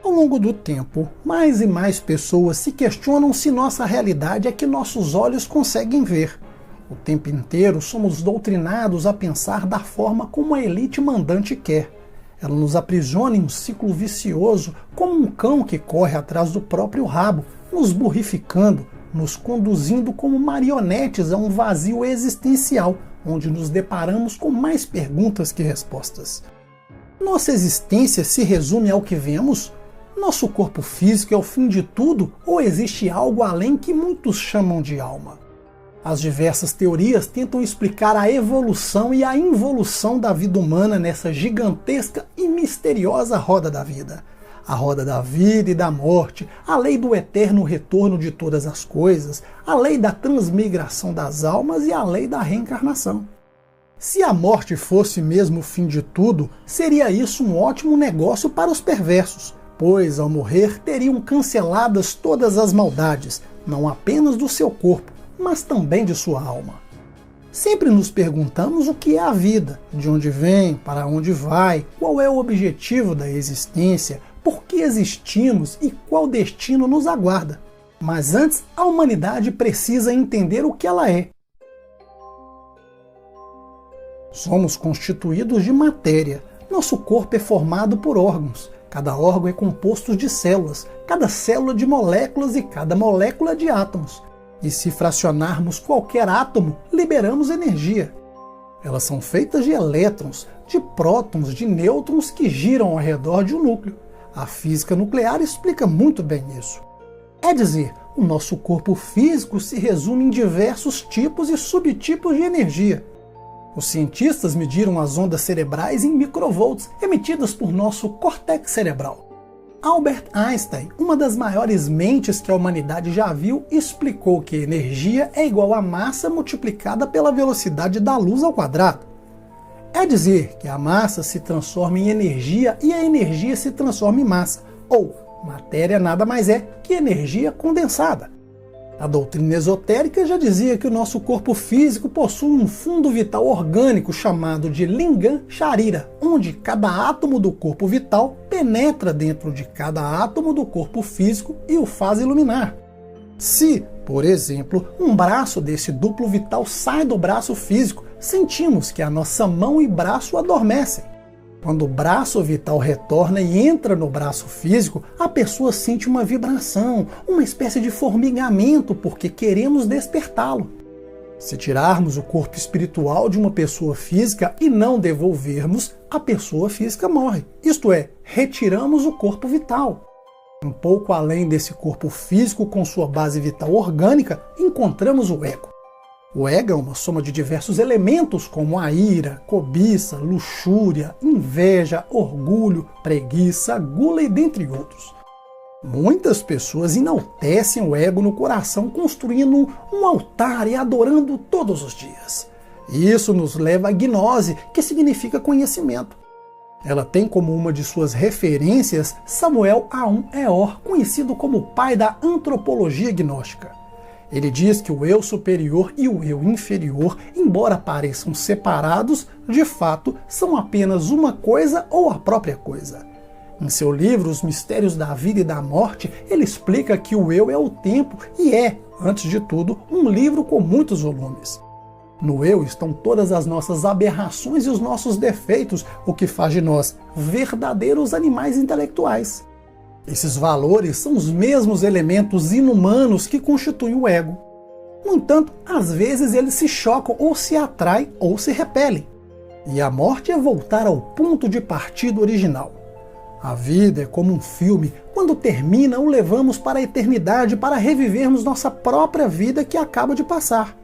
Ao longo do tempo, mais e mais pessoas se questionam se nossa realidade é que nossos olhos conseguem ver. O tempo inteiro somos doutrinados a pensar da forma como a elite mandante quer. Ela nos aprisiona em um ciclo vicioso, como um cão que corre atrás do próprio rabo, nos burrificando, nos conduzindo como marionetes a um vazio existencial, onde nos deparamos com mais perguntas que respostas. Nossa existência se resume ao que vemos? Nosso corpo físico é o fim de tudo ou existe algo além que muitos chamam de alma? As diversas teorias tentam explicar a evolução e a involução da vida humana nessa gigantesca e misteriosa roda da vida. A roda da vida e da morte, a lei do eterno retorno de todas as coisas, a lei da transmigração das almas e a lei da reencarnação. Se a morte fosse mesmo o fim de tudo, seria isso um ótimo negócio para os perversos, pois ao morrer teriam canceladas todas as maldades, não apenas do seu corpo, mas também de sua alma. Sempre nos perguntamos o que é a vida, de onde vem, para onde vai, qual é o objetivo da existência, por que existimos e qual destino nos aguarda. Mas antes, a humanidade precisa entender o que ela é. Somos constituídos de matéria. Nosso corpo é formado por órgãos. Cada órgão é composto de células, cada célula de moléculas e cada molécula de átomos. E se fracionarmos qualquer átomo, liberamos energia. Elas são feitas de elétrons, de prótons, de nêutrons que giram ao redor de um núcleo. A física nuclear explica muito bem isso. É dizer, o nosso corpo físico se resume em diversos tipos e subtipos de energia. Os cientistas mediram as ondas cerebrais em microvolts emitidas por nosso córtex cerebral. Albert Einstein, uma das maiores mentes que a humanidade já viu, explicou que energia é igual a massa multiplicada pela velocidade da luz ao quadrado. É dizer que a massa se transforma em energia e a energia se transforma em massa, ou matéria nada mais é que energia condensada. A doutrina esotérica já dizia que o nosso corpo físico possui um fundo vital orgânico chamado de Lingam Sharira, onde cada átomo do corpo vital penetra dentro de cada átomo do corpo físico e o faz iluminar. Se, por exemplo, um braço desse duplo vital sai do braço físico, sentimos que a nossa mão e braço adormecem. Quando o braço vital retorna e entra no braço físico, a pessoa sente uma vibração, uma espécie de formigamento, porque queremos despertá-lo. Se tirarmos o corpo espiritual de uma pessoa física e não devolvermos, a pessoa física morre. Isto é, retiramos o corpo vital. Um pouco além desse corpo físico com sua base vital orgânica, encontramos o ego. O ego é uma soma de diversos elementos como a ira, cobiça, luxúria, inveja, orgulho, preguiça, gula e dentre outros. Muitas pessoas enaltecem o ego no coração construindo um altar e adorando todos os dias. Isso nos leva à gnose, que significa conhecimento. Ela tem como uma de suas referências Samuel Aun Weor, conhecido como o pai da antropologia gnóstica. Ele diz que o eu superior e o eu inferior, embora pareçam separados, de fato são apenas uma coisa ou a própria coisa. Em seu livro Os Mistérios da Vida e da Morte, ele explica que o eu é o tempo e é, antes de tudo, um livro com muitos volumes. No eu estão todas as nossas aberrações e os nossos defeitos, o que faz de nós verdadeiros animais intelectuais. Esses valores são os mesmos elementos inumanos que constituem o ego. No entanto, às vezes eles se chocam ou se atraem ou se repelem. E a morte é voltar ao ponto de partida original. A vida é como um filme. Quando termina, o levamos para a eternidade para revivermos nossa própria vida que acaba de passar.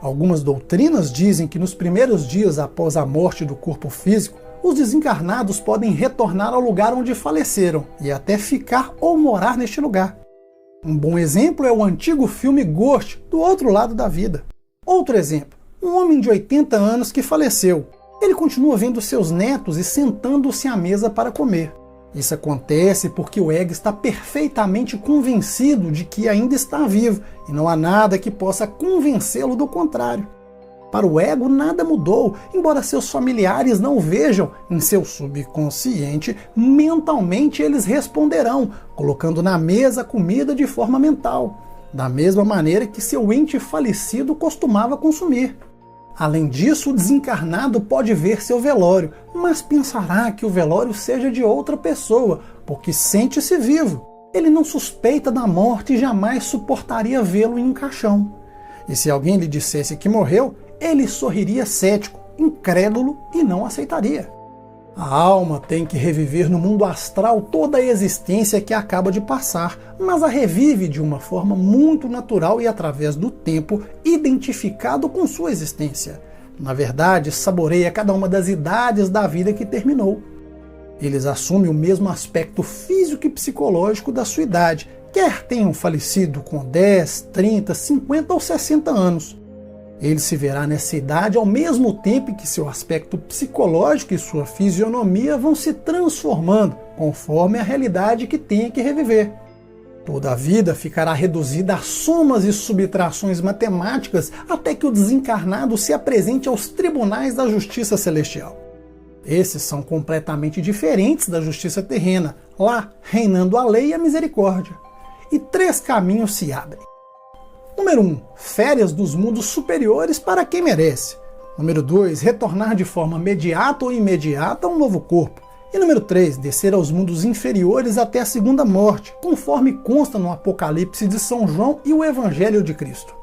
Algumas doutrinas dizem que nos primeiros dias após a morte do corpo físico, os desencarnados podem retornar ao lugar onde faleceram e até ficar ou morar neste lugar. Um bom exemplo é o antigo filme Ghost, Do Outro Lado da Vida. Outro exemplo, um homem de 80 anos que faleceu. Ele continua vendo seus netos e sentando-se à mesa para comer. Isso acontece porque o ego está perfeitamente convencido de que ainda está vivo e não há nada que possa convencê-lo do contrário. Para o ego, nada mudou, embora seus familiares não o vejam. Em seu subconsciente, mentalmente eles responderão, colocando na mesa comida de forma mental, da mesma maneira que seu ente falecido costumava consumir. Além disso, o desencarnado pode ver seu velório, mas pensará que o velório seja de outra pessoa, porque sente-se vivo. Ele não suspeita da morte e jamais suportaria vê-lo em um caixão. E se alguém lhe dissesse que morreu, ele sorriria cético, incrédulo e não aceitaria. A alma tem que reviver no mundo astral toda a existência que acaba de passar, mas a revive de uma forma muito natural e através do tempo identificado com sua existência. Na verdade, saboreia cada uma das idades da vida que terminou. Eles assumem o mesmo aspecto físico e psicológico da sua idade, quer tenham falecido com 10, 30, 50 ou 60 anos. Ele se verá nessa idade ao mesmo tempo que seu aspecto psicológico e sua fisionomia vão se transformando conforme a realidade que tenha que reviver. Toda a vida ficará reduzida a somas e subtrações matemáticas até que o desencarnado se apresente aos tribunais da justiça celestial. Esses são completamente diferentes da justiça terrena, lá reinando a lei e a misericórdia. E 3 caminhos se abrem. Número 1. Férias dos mundos superiores para quem merece. Número 2. Retornar de forma imediata ou imediata a um novo corpo. E número 3. Descer aos mundos inferiores até a segunda morte, conforme consta no Apocalipse de São João e o Evangelho de Cristo.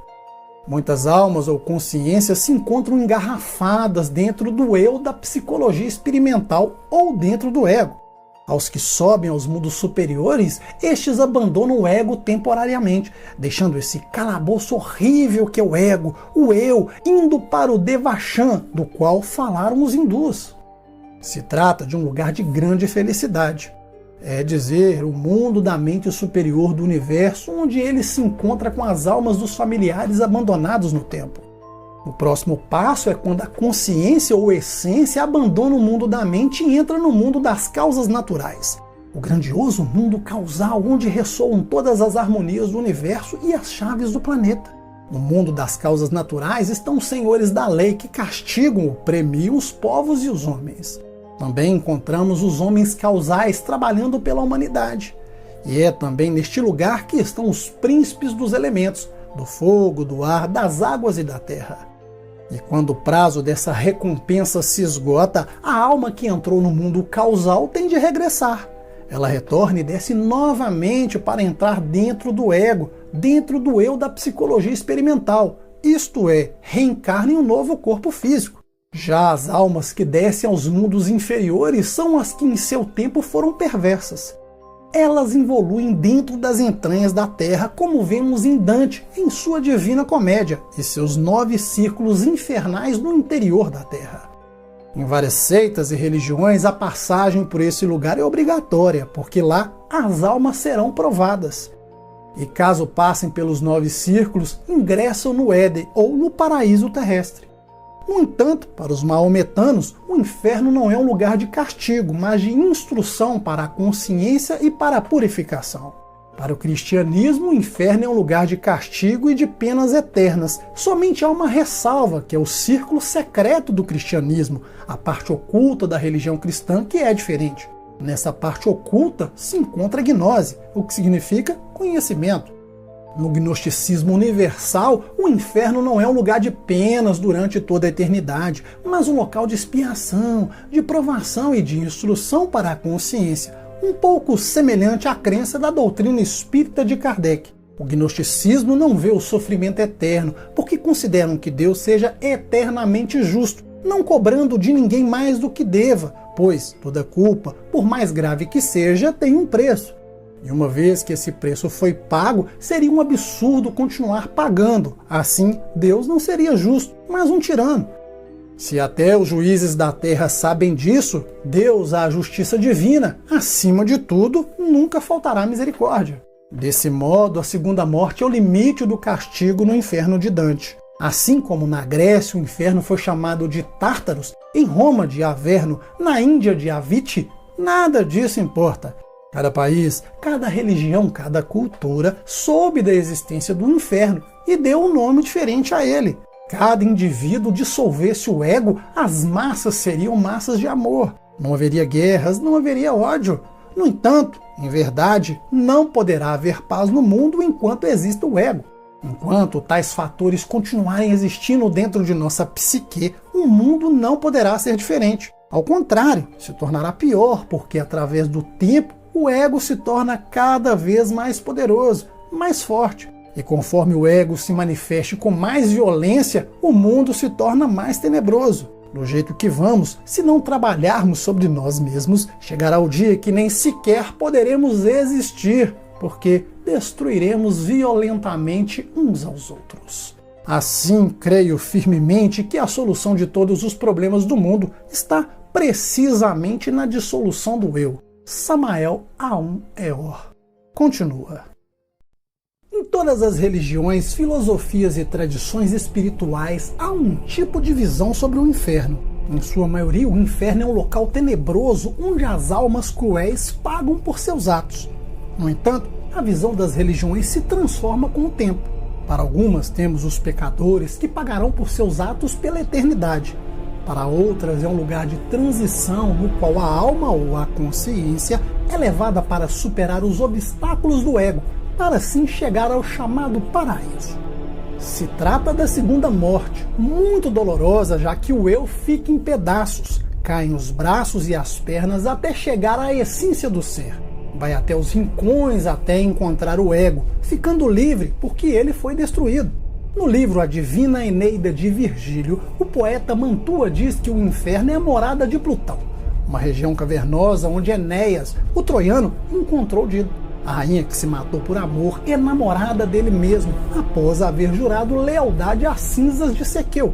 Muitas almas ou consciências se encontram engarrafadas dentro do eu da psicologia experimental ou dentro do ego. Aos que sobem aos mundos superiores, estes abandonam o ego temporariamente, deixando esse calabouço horrível que é o ego, o eu, indo para o Devachan, do qual falaram os hindus. Se trata de um lugar de grande felicidade. É dizer, o mundo da mente superior do universo, onde ele se encontra com as almas dos familiares abandonados no tempo. O próximo passo é quando a consciência ou essência abandona o mundo da mente e entra no mundo das causas naturais. O grandioso mundo causal onde ressoam todas as harmonias do universo e as chaves do planeta. No mundo das causas naturais estão os senhores da lei que castigam ou premiam os povos e os homens. Também encontramos os homens causais trabalhando pela humanidade. E é também neste lugar que estão os príncipes dos elementos, do fogo, do ar, das águas e da terra. E quando o prazo dessa recompensa se esgota, a alma que entrou no mundo causal tem de regressar. Ela retorna e desce novamente para entrar dentro do ego, dentro do eu da psicologia experimental, isto é, reencarna em um novo corpo físico. Já as almas que descem aos mundos inferiores são as que em seu tempo foram perversas. Elas evoluem dentro das entranhas da Terra, como vemos em Dante, em sua Divina Comédia, e seus 9 círculos infernais no interior da Terra. Em várias seitas e religiões, a passagem por esse lugar é obrigatória, porque lá as almas serão provadas. E caso passem pelos 9 círculos, ingressam no Éden, ou no paraíso terrestre. No entanto, para os maometanos, o inferno não é um lugar de castigo, mas de instrução para a consciência e para a purificação. Para o cristianismo, o inferno é um lugar de castigo e de penas eternas. Somente há uma ressalva, que é o círculo secreto do cristianismo, a parte oculta da religião cristã, que é diferente. Nessa parte oculta se encontra a gnose, o que significa conhecimento. No gnosticismo universal, o inferno não é um lugar de penas durante toda a eternidade, mas um local de expiação, de provação e de instrução para a consciência, um pouco semelhante à crença da doutrina espírita de Kardec. O gnosticismo não vê o sofrimento eterno, porque consideram que Deus seja eternamente justo, não cobrando de ninguém mais do que deva, pois toda culpa, por mais grave que seja, tem um preço. E uma vez que esse preço foi pago, seria um absurdo continuar pagando. Assim, Deus não seria justo, mas um tirano. Se até os juízes da terra sabem disso, Deus, a justiça divina, acima de tudo, nunca faltará misericórdia. Desse modo, a segunda morte é o limite do castigo no inferno de Dante. Assim como na Grécia o inferno foi chamado de Tártaros, em Roma de Averno, na Índia de Aviti, nada disso importa. Cada país, cada religião, cada cultura soube da existência do inferno e deu um nome diferente a ele. cada indivíduo dissolvesse o ego, as massas seriam massas de amor. Não haveria guerras, não haveria ódio. No entanto, em verdade, não poderá haver paz no mundo enquanto exista o ego. Enquanto tais fatores continuarem existindo dentro de nossa psique, o mundo não poderá ser diferente. Ao contrário, se tornará pior, porque através do tempo, o ego se torna cada vez mais poderoso, mais forte. E conforme o ego se manifeste com mais violência, o mundo se torna mais tenebroso. Do jeito que vamos, se não trabalharmos sobre nós mesmos, chegará o dia que nem sequer poderemos existir, porque destruiremos violentamente uns aos outros. Assim, creio firmemente que a solução de todos os problemas do mundo está precisamente na dissolução do eu. Samael Aun Weor. Continua. Em todas as religiões, filosofias e tradições espirituais há um tipo de visão sobre o inferno. Em sua maioria, o inferno é um local tenebroso onde as almas cruéis pagam por seus atos. No entanto, a visão das religiões se transforma com o tempo. Para algumas, temos os pecadores que pagarão por seus atos pela eternidade. Para outras, é um lugar de transição no qual a alma ou a consciência é levada para superar os obstáculos do ego, para assim chegar ao chamado paraíso. Se trata da segunda morte, muito dolorosa, já que o eu fica em pedaços, caem os braços e as pernas até chegar à essência do ser. Vai até os rincões até encontrar o ego, ficando livre porque ele foi destruído. No livro A Divina Eneida de Virgílio, o poeta Mantua diz que o inferno é a morada de Plutão, uma região cavernosa onde Enéas, o troiano, encontrou Dido. A rainha que se matou por amor é namorada dele mesmo, após haver jurado lealdade às cinzas de Sequeu.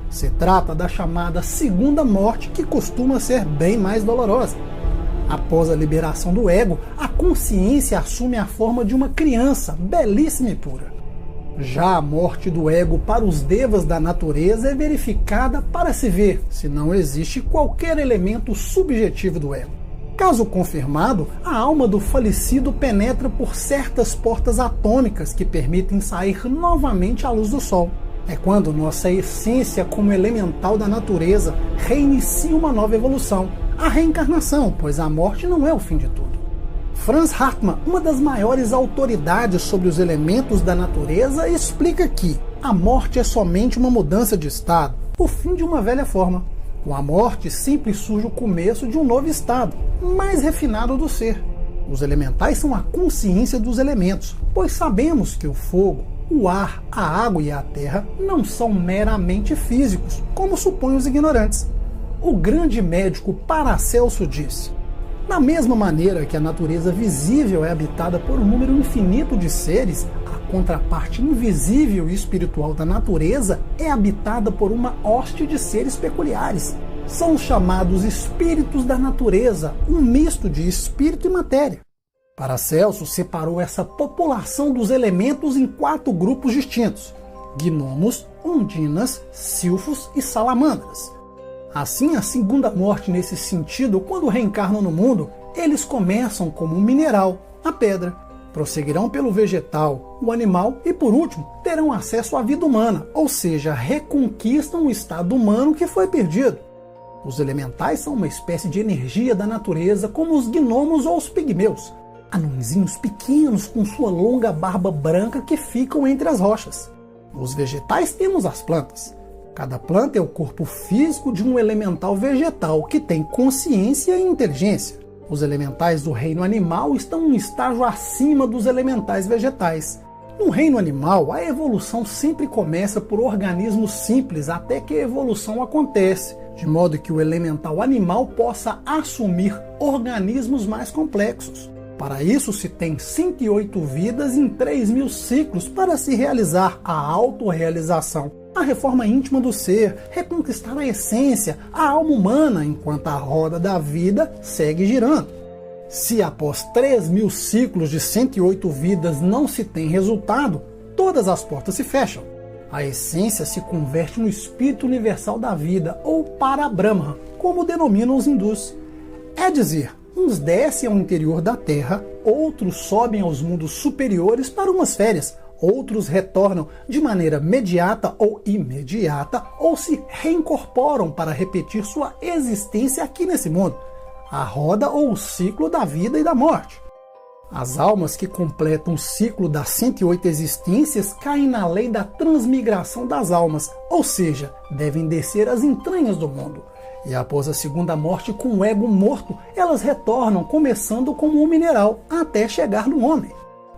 Se trata da chamada segunda morte, que costuma ser bem mais dolorosa. Após a liberação do ego, a consciência assume a forma de uma criança, belíssima e pura. Já a morte do ego para os devas da natureza é verificada para se ver se não existe qualquer elemento subjetivo do ego. Caso confirmado, a alma do falecido penetra por certas portas atômicas que permitem sair novamente à luz do sol. É quando nossa essência como elemental da natureza reinicia uma nova evolução, a reencarnação, pois a morte não é o fim de tudo. Franz Hartmann, uma das maiores autoridades sobre os elementos da natureza, explica que a morte é somente uma mudança de estado, o fim de uma velha forma. Com a morte sempre surge o começo de um novo estado, mais refinado do ser. Os elementais são a consciência dos elementos, pois sabemos que o fogo, o ar, a água e a terra não são meramente físicos, como supõem os ignorantes. O grande médico Paracelso disse: da mesma maneira que a natureza visível é habitada por um número infinito de seres, a contraparte invisível e espiritual da natureza é habitada por uma hoste de seres peculiares. São chamados espíritos da natureza, um misto de espírito e matéria. Paracelso separou essa população dos elementos em 4 grupos distintos: gnomos, ondinas, silfos e salamandras. Assim, a segunda morte nesse sentido, quando reencarnam no mundo, eles começam como um mineral, a pedra, prosseguirão pelo vegetal, o animal e, por último, terão acesso à vida humana, ou seja, reconquistam o estado humano que foi perdido. Os elementais são uma espécie de energia da natureza, como os gnomos ou os pigmeus, anõezinhos pequenos com sua longa barba branca que ficam entre as rochas. Nos vegetais temos as plantas. Cada planta é o corpo físico de um elemental vegetal que tem consciência e inteligência. Os elementais do reino animal estão um estágio acima dos elementais vegetais. No reino animal, a evolução sempre começa por organismos simples até que a evolução acontece, de modo que o elemental animal possa assumir organismos mais complexos. Para isso se tem 108 vidas em 3.000 ciclos para se realizar a autorrealização, a reforma íntima do ser, reconquistar a essência, a alma humana, enquanto a roda da vida segue girando. Se após 3.000 ciclos de 108 vidas não se tem resultado, todas as portas se fecham. A essência se converte no espírito universal da vida, ou Parabrahma, como denominam os hindus. É dizer, uns descem ao interior da Terra, outros sobem aos mundos superiores para umas férias, Outros retornam de maneira mediata ou imediata, ou se reincorporam para repetir sua existência aqui nesse mundo, a roda ou o ciclo da vida e da morte. As almas que completam o ciclo das 108 existências caem na lei da transmigração das almas, ou seja, devem descer às entranhas do mundo. E após a segunda morte, com o ego morto, elas retornam, começando como um mineral, até chegar no homem.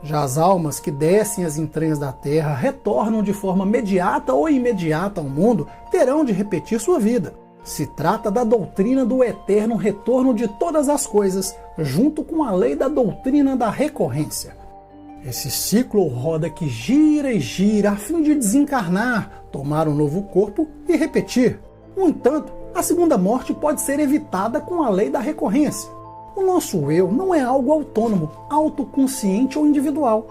Já as almas que descem às entranhas da terra, retornam de forma mediata ou imediata ao mundo, terão de repetir sua vida. Se trata da doutrina do eterno retorno de todas as coisas, junto com a lei da doutrina da recorrência. Esse ciclo ou roda que gira e gira a fim de desencarnar, tomar um novo corpo e repetir. No entanto, a segunda morte pode ser evitada com a lei da recorrência. O nosso eu não é algo autônomo, autoconsciente ou individual.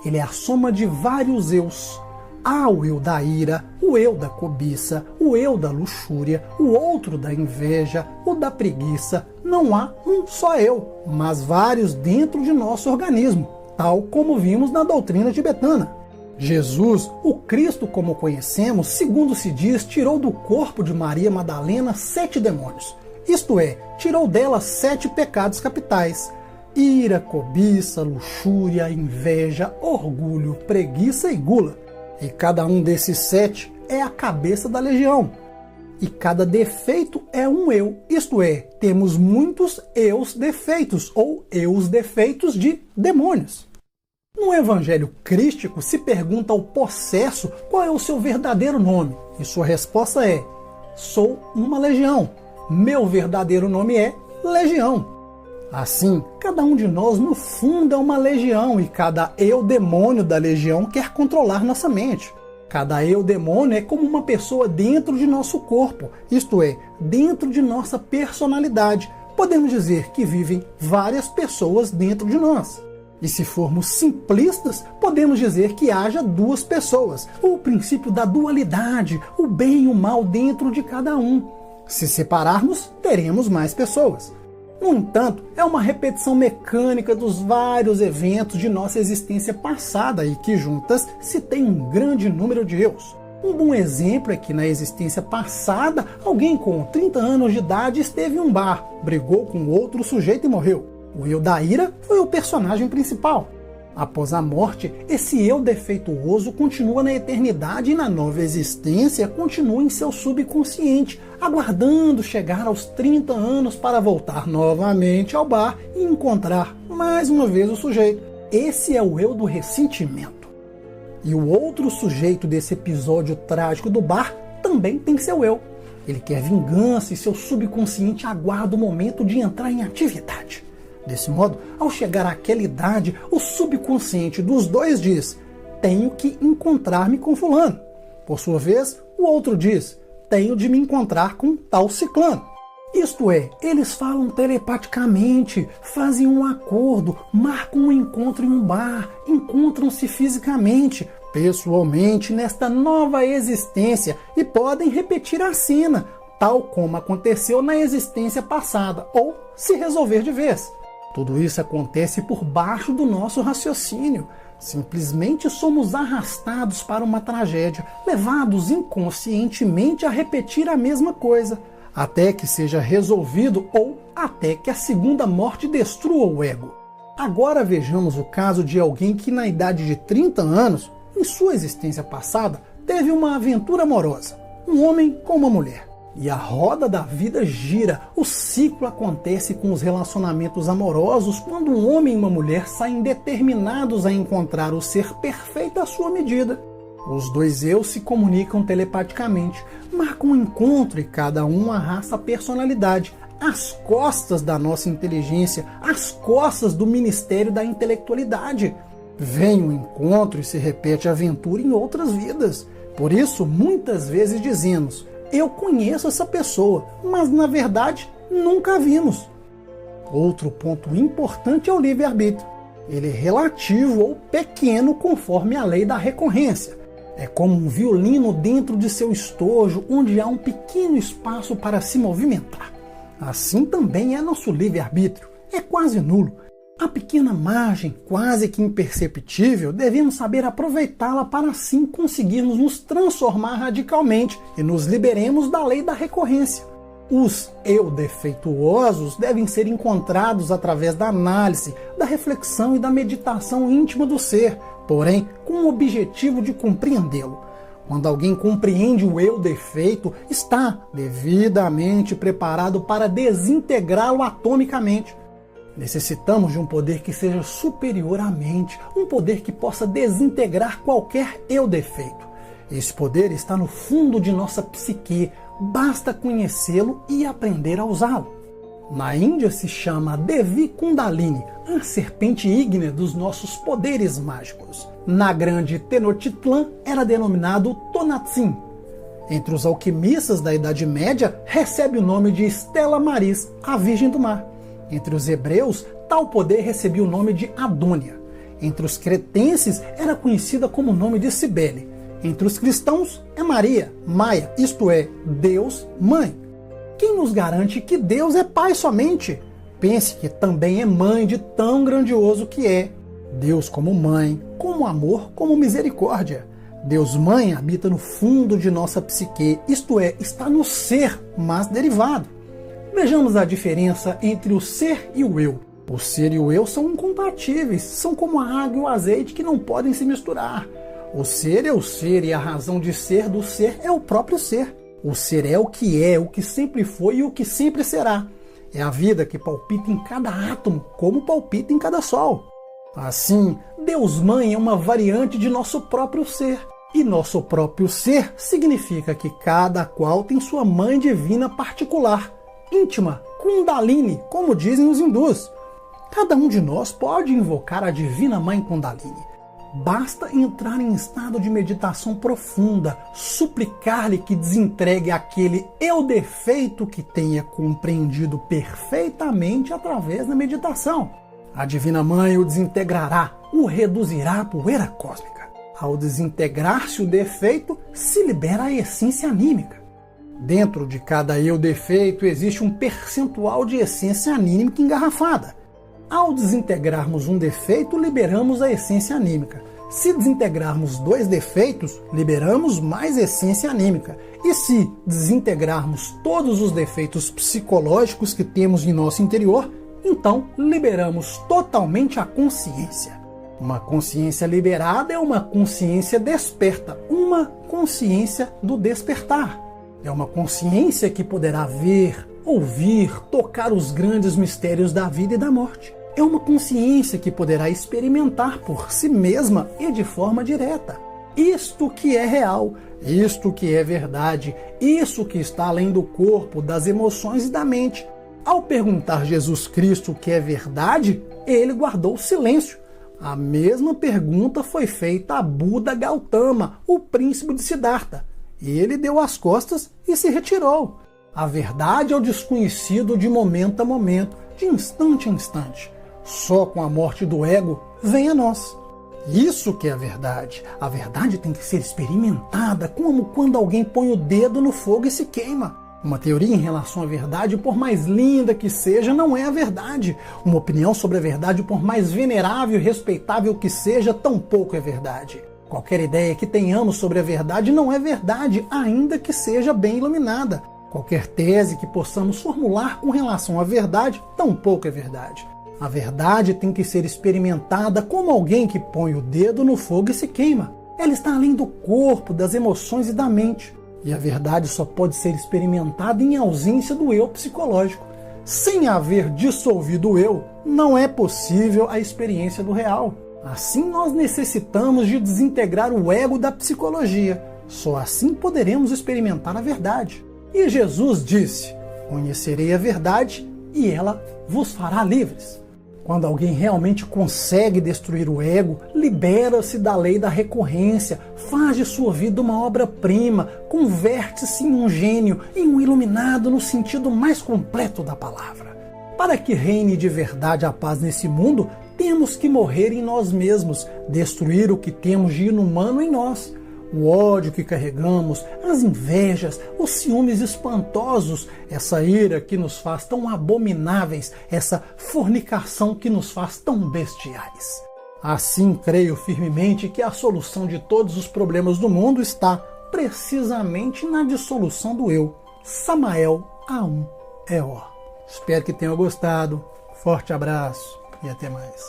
Ele é a soma de vários eus. Há o eu da ira, o eu da cobiça, o eu da luxúria, o outro da inveja, o da preguiça. Não há um só eu, mas vários dentro de nosso organismo, tal como vimos na doutrina tibetana. Jesus, o Cristo como conhecemos, segundo se diz, tirou do corpo de Maria Madalena 7 demônios. Isto é, tirou dela 7 pecados capitais: ira, cobiça, luxúria, inveja, orgulho, preguiça e gula. E cada um desses 7 é a cabeça da legião. E cada defeito é um eu, isto é, temos muitos eus defeitos, ou eus defeitos de demônios. No Evangelho Crístico se pergunta ao possesso qual é o seu verdadeiro nome, e sua resposta é: sou uma legião. Meu verdadeiro nome é Legião. Assim, cada um de nós no fundo é uma legião e cada eu demônio da legião quer controlar nossa mente. Cada eu demônio é como uma pessoa dentro de nosso corpo, isto é, dentro de nossa personalidade. Podemos dizer que vivem várias pessoas dentro de nós. E se formos simplistas, podemos dizer que haja 2 pessoas, o princípio da dualidade, o bem e o mal dentro de cada um. Se separarmos, teremos mais pessoas. No entanto, é uma repetição mecânica dos vários eventos de nossa existência passada e que juntas se tem um grande número de eus. Um bom exemplo é que na existência passada, alguém com 30 anos de idade esteve em um bar, brigou com outro sujeito e morreu. O eu da ira foi o personagem principal. Após a morte, esse eu defeituoso continua na eternidade e na nova existência continua em seu subconsciente, aguardando chegar aos 30 anos para voltar novamente ao bar e encontrar mais uma vez o sujeito. Esse é o eu do ressentimento. E o outro sujeito desse episódio trágico do bar também tem seu eu. Ele quer vingança e seu subconsciente aguarda o momento de entrar em atividade. Desse modo, ao chegar àquela idade, o subconsciente dos dois diz: tenho que encontrar-me com fulano. Por sua vez, o outro diz: tenho de me encontrar com tal ciclano. Isto é, eles falam telepaticamente, fazem um acordo, marcam um encontro em um bar, encontram-se fisicamente, pessoalmente nesta nova existência e podem repetir a cena, tal como aconteceu na existência passada, ou se resolver de vez. Tudo isso acontece por baixo do nosso raciocínio. Simplesmente somos arrastados para uma tragédia, levados inconscientemente a repetir a mesma coisa, até que seja resolvido ou até que a segunda morte destrua o ego. Agora vejamos o caso de alguém que na idade de 30 anos, em sua existência passada, teve uma aventura amorosa, um homem com uma mulher. E a roda da vida gira, o ciclo acontece com os relacionamentos amorosos quando um homem e uma mulher saem determinados a encontrar o ser perfeito à sua medida. Os dois eus se comunicam telepaticamente, marcam um encontro e cada um arrasta a personalidade, às costas da nossa inteligência, às costas do ministério da intelectualidade. Vem o encontro e se repete a aventura em outras vidas. Por isso, muitas vezes dizemos: eu conheço essa pessoa, mas na verdade nunca a vimos. Outro ponto importante é o livre-arbítrio. Ele é relativo ou pequeno conforme a lei da recorrência. É como um violino dentro de seu estojo, onde há um pequeno espaço para se movimentar. Assim também é nosso livre-arbítrio. É quase nulo. A pequena margem, quase que imperceptível, devemos saber aproveitá-la para assim conseguirmos nos transformar radicalmente e nos liberemos da lei da recorrência. Os eu defeituosos devem ser encontrados através da análise, da reflexão e da meditação íntima do ser, porém com o objetivo de compreendê-lo. Quando alguém compreende o eu defeito, está devidamente preparado para desintegrá-lo atomicamente. Necessitamos de um poder que seja superior à mente, um poder que possa desintegrar qualquer eu defeito. Esse poder está no fundo de nossa psique, basta conhecê-lo e aprender a usá-lo. Na Índia se chama Devi Kundalini, a serpente ígnea dos nossos poderes mágicos. Na grande Tenochtitlan era denominado Tonantzin. Entre os alquimistas da Idade Média recebe o nome de Stella Maris, a Virgem do Mar. Entre os hebreus, tal poder recebia o nome de Adônia. Entre os cretenses era conhecida como o nome de Cibele. Entre os cristãos é Maria, Maia, isto é, Deus, Mãe. Quem nos garante que Deus é Pai somente? Pense que também é Mãe de tão grandioso que é. Deus como Mãe, como amor, como misericórdia. Deus Mãe habita no fundo de nossa psique, isto é, está no ser, mas derivado. Vejamos a diferença entre o ser e o eu. O ser e o eu são incompatíveis, são como a água e o azeite que não podem se misturar. O ser é o ser e a razão de ser do ser é o próprio ser. O ser é, o que sempre foi e o que sempre será. É a vida que palpita em cada átomo, como palpita em cada sol. Assim, Deus Mãe é uma variante de nosso próprio ser. E nosso próprio ser significa que cada qual tem sua mãe divina particular, íntima, Kundalini, como dizem os hindus. Cada um de nós pode invocar a Divina Mãe Kundalini. Basta entrar em estado de meditação profunda, suplicar-lhe que desentregue aquele eu defeito que tenha compreendido perfeitamente através da meditação. A Divina Mãe o desintegrará, o reduzirá à poeira cósmica. Ao desintegrar-se o defeito, se libera a essência anímica. Dentro de cada eu defeito existe um percentual de essência anímica engarrafada. Ao desintegrarmos um defeito, liberamos a essência anímica. Se desintegrarmos 2 defeitos, liberamos mais essência anímica. E se desintegrarmos todos os defeitos psicológicos que temos em nosso interior, então liberamos totalmente a consciência. Uma consciência liberada é uma consciência desperta, uma consciência do despertar. É uma consciência que poderá ver, ouvir, tocar os grandes mistérios da vida e da morte. É uma consciência que poderá experimentar por si mesma e de forma direta. Isto que é real, isto que é verdade, isso que está além do corpo, das emoções e da mente. Ao perguntar Jesus Cristo o que é verdade, ele guardou silêncio. A mesma pergunta foi feita a Buda Gautama, o príncipe de Siddhartha. Ele deu as costas e se retirou. A verdade é o desconhecido de momento a momento, de instante a instante. Só com a morte do ego vem a nós. Isso que é a verdade. A verdade tem que ser experimentada, como quando alguém põe o dedo no fogo e se queima. Uma teoria em relação à verdade, por mais linda que seja, não é a verdade. Uma opinião sobre a verdade, por mais venerável e respeitável que seja, tampouco é verdade. Qualquer ideia que tenhamos sobre a verdade não é verdade, ainda que seja bem iluminada. Qualquer tese que possamos formular com relação à verdade, tampouco é verdade. A verdade tem que ser experimentada como alguém que põe o dedo no fogo e se queima. Ela está além do corpo, das emoções e da mente. E a verdade só pode ser experimentada em ausência do eu psicológico. Sem haver dissolvido o eu, não é possível a experiência do real. Assim nós necessitamos de desintegrar o ego da psicologia. Só assim poderemos experimentar a verdade. E Jesus disse: conhecerei a verdade e ela vos fará livres. Quando alguém realmente consegue destruir o ego, libera-se da lei da recorrência, faz de sua vida uma obra-prima, converte-se em um gênio, em um iluminado no sentido mais completo da palavra. Para que reine de verdade a paz nesse mundo, temos que morrer em nós mesmos, destruir o que temos de inumano em nós. O ódio que carregamos, as invejas, os ciúmes espantosos, essa ira que nos faz tão abomináveis, essa fornicação que nos faz tão bestiais. Assim, creio firmemente que a solução de todos os problemas do mundo está precisamente na dissolução do eu. Samael A1 EO. Espero que tenham gostado. Forte abraço e até mais.